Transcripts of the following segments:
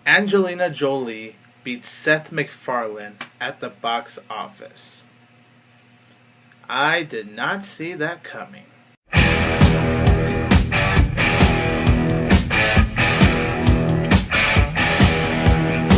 Angelina Jolie beats Seth MacFarlane at the box office. I did not see that coming.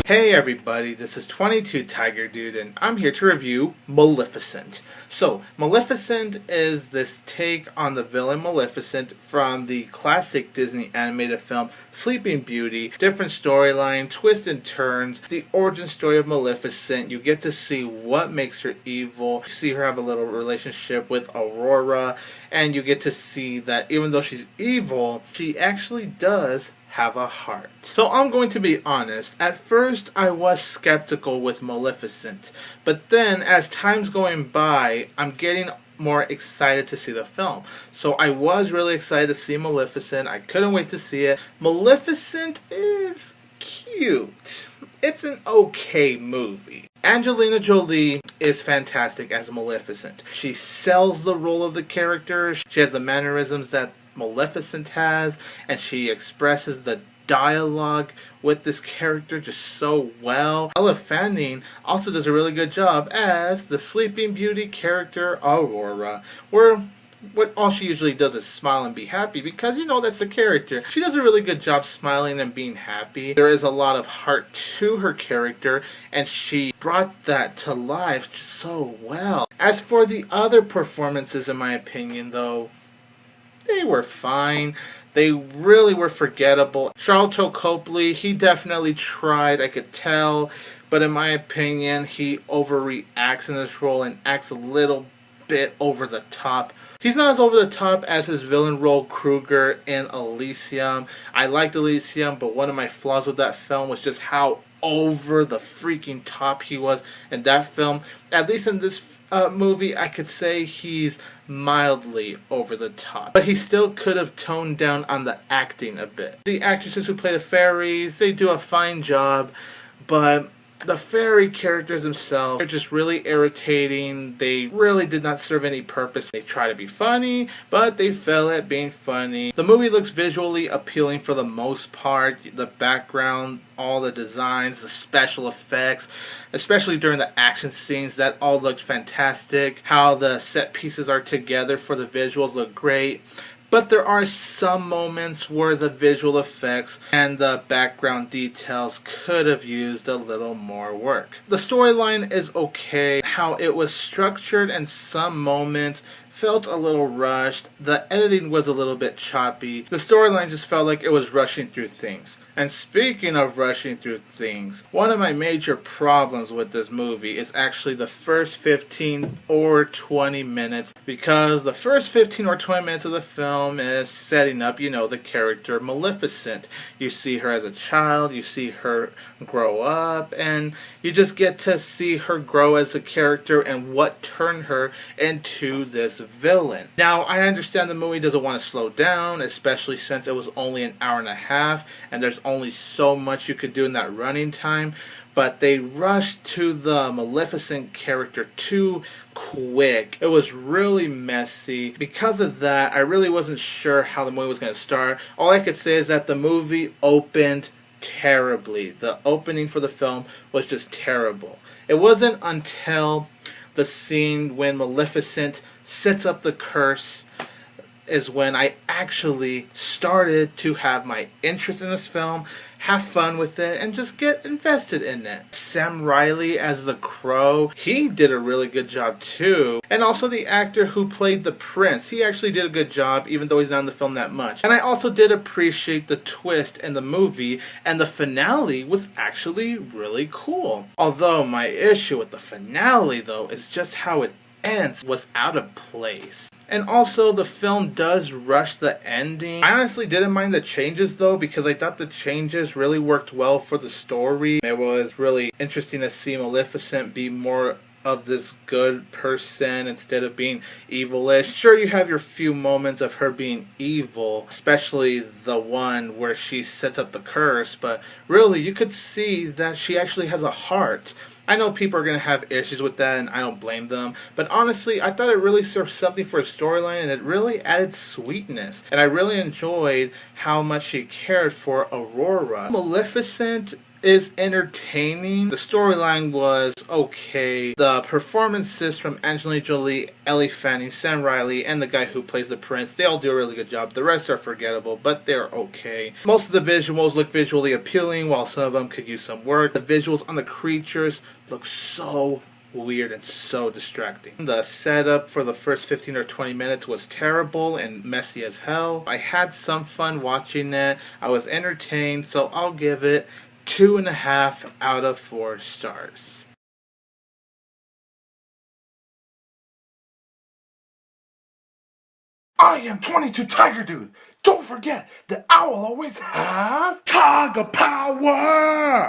Hey everybody, this is 22 Tiger Dude, and I'm here to review Maleficent. So, Maleficent is this take on the villain Maleficent from the classic Disney animated film Sleeping Beauty. Different storyline, twists and turns, the origin story of Maleficent. You get to see what makes her evil. You see her have a little relationship with Aurora, and you get to see that even though she's evil, she actually does have a heart. So I'm going to be honest, at first I was skeptical with Maleficent, but then as time's going by, I'm getting more excited to see the film. So I was really excited to see Maleficent. I couldn't wait to see it. Maleficent is cute. It's an okay movie. Angelina Jolie is fantastic as Maleficent. She sells the role of the character. She has the mannerisms that Maleficent has, and she expresses the dialogue with this character just so well. Elle Fanning also does a really good job as the Sleeping Beauty character Aurora, where what all she usually does is smile and be happy, because you know that's the character. She does a really good job smiling and being happy. There is a lot of heart to her character, and she brought that to life just so well. As for the other performances, in my opinion, though, they were fine. They really were forgettable. Sharlto Copley, he definitely tried, I could tell, but in my opinion, he overreacts in this role and acts a little bit over the top. He's not as over the top as his villain role Kruger in Elysium. I liked Elysium, but one of my flaws with that film was just how over the freaking top he was in that film. At least in this movie, I could say he's mildly over the top, but he still could have toned down on the acting a bit. The actresses who play the fairies, they do a fine job, but the fairy characters themselves are just really irritating. They really did not serve any purpose. They try to be funny, but they fail at being funny. The movie looks visually appealing for the most part. The background, all the designs, the special effects, especially during the action scenes, that all looked fantastic. How the set pieces are together for the visuals look great. But there are some moments where the visual effects and the background details could have used a little more work. The storyline is okay. How it was structured in some moments felt a little rushed. The editing was a little bit choppy. The storyline just felt like it was rushing through things. And speaking of rushing through things, one of my major problems with this movie is actually the first 15 or 20 minutes, because the first 15 or 20 minutes of the film is setting up, you know, the character Maleficent. You see her as a child, you see her grow up, and you just get to see her grow as a character and what turned her into this villain. Now, I understand the movie doesn't want to slow down, especially since it was only an hour and a half, and there's only so much you could do in that running time, but they rushed to the Maleficent character too quick. It was really messy. Because of that, I really wasn't sure how the movie was going to start. All I could say is that the movie opened terribly. The opening for the film was just terrible. It wasn't until the scene when Maleficent sets up the curse is when I actually started to have my interest in this film, have fun with it, and just get invested in it. Sam Riley as the Crow, he did a really good job too. And also the actor who played the prince, he actually did a good job, even though he's not in the film that much. And I also did appreciate the twist in the movie, and the finale was actually really cool. Although my issue with the finale, though, is just how it ends was out of place. And also, the film does rush the ending. I honestly didn't mind the changes, though, because I thought the changes really worked well for the story. It was really interesting to see Maleficent be more of this good person instead of being evilish. Sure, you have your few moments of her being evil, especially the one where she sets up the curse, but really, you could see that she actually has a heart. I know people are going to have issues with that, and I don't blame them. But honestly, I thought it really served something for a storyline, and it really added sweetness. And I really enjoyed how much she cared for Aurora. Maleficent is entertaining. The storyline was okay. The performances from Angelina Jolie, Elle Fanning, Sam Riley, and the guy who plays the prince, they all do a really good job. The rest are forgettable, but they're okay. Most of the visuals look visually appealing, while some of them could use some work. The visuals on the creatures look so weird and so distracting. The setup for the first 15 or 20 minutes was terrible and messy as hell. I had some fun watching it. I was entertained, so I'll give it 2.5 out of 4 stars. I am 22 Tiger Dude. Don't forget that I will always have Tiger Power!